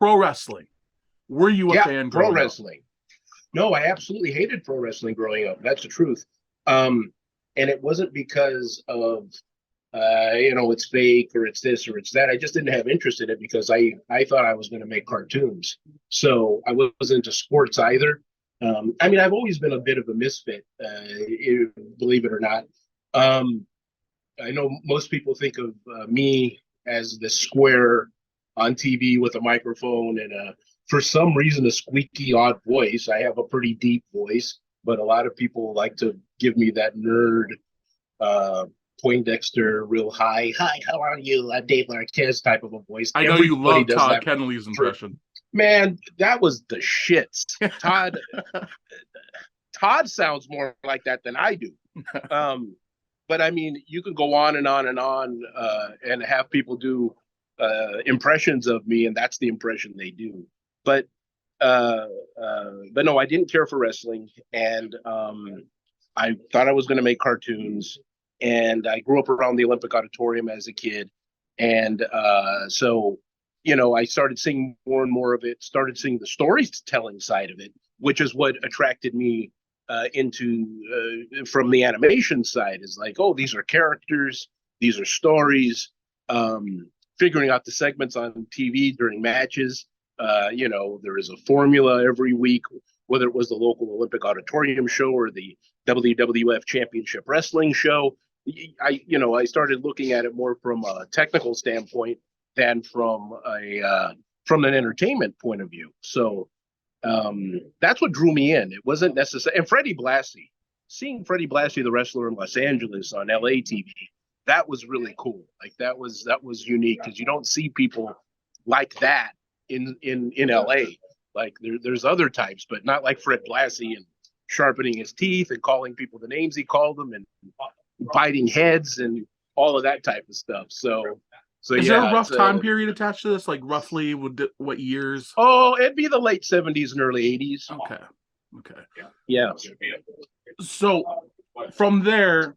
pro wrestling. Were you a fan pro growing up? wrestling. No, I absolutely hated pro wrestling growing up. That's the truth. And it wasn't because of it's fake or it's this or it's that. I just didn't have interest in it because I thought I was going to make cartoons. So I wasn't into sports either. I mean, I've always been a bit of a misfit, believe it or not. I know most people think of me as the square on TV with a microphone and for some reason a squeaky odd voice. I have a pretty deep voice, but a lot of people like to give me that nerd Poindexter, real high. Hi, how are you? I'm Dave Marquez type of a voice. I know you love Todd Kenneally's impression. Man, that was the shits. Todd sounds more like that than I do. But I mean, you can go on and on and on and have people do impressions of me, and that's the impression they do. But no, I didn't care for wrestling, and I thought I was going to make cartoons. And I grew up around the Olympic Auditorium as a kid, and so I started seeing more and more of it. Started seeing the storytelling side of it, which is what attracted me into from the animation side. Is like, oh, these are characters, these are stories. Figuring out the segments on TV during matches. There is a formula every week, whether it was the local Olympic Auditorium show or the WWF Championship Wrestling show. I started looking at it more from a technical standpoint than from an entertainment point of view. So that's what drew me in. It wasn't necessary. And Freddie Blassie, seeing Freddie Blassie, the wrestler in Los Angeles on LA TV, that was really cool. Like that was unique because you don't see people like that in LA. Like there's other types, but not like Fred Blassie and sharpening his teeth and calling people the names he called them and biting heads and all of that type of stuff. So is there a rough time period attached to this? Like roughly what years? Oh, it'd be the late 70s and early 80s. Okay. Yeah. So from there,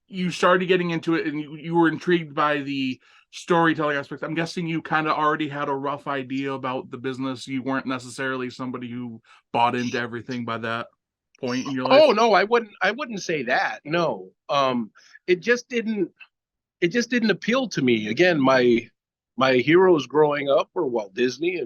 you started getting into it and you were intrigued by the storytelling aspect. I'm guessing you kind of already had a rough idea about the business. You weren't necessarily somebody who bought into everything by that point in your life. Oh no, I wouldn't say that. No. It just didn't appeal to me. Again, my heroes growing up were Walt Disney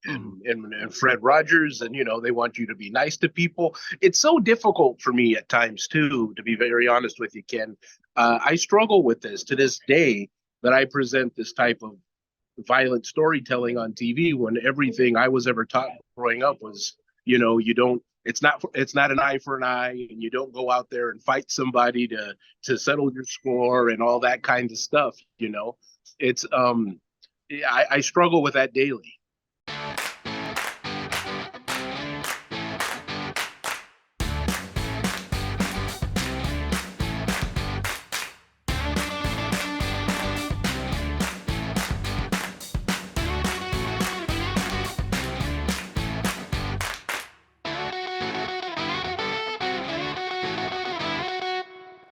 and Fred Rogers, and they want you to be nice to people. It's so difficult for me at times too, to be very honest with you, Ken. I struggle with this to this day that I present this type of violent storytelling on TV when everything I was ever taught growing up was, you don't. It's not an eye for an eye, and you don't go out there and fight somebody to settle your score and all that kind of stuff. It's I struggle with that daily.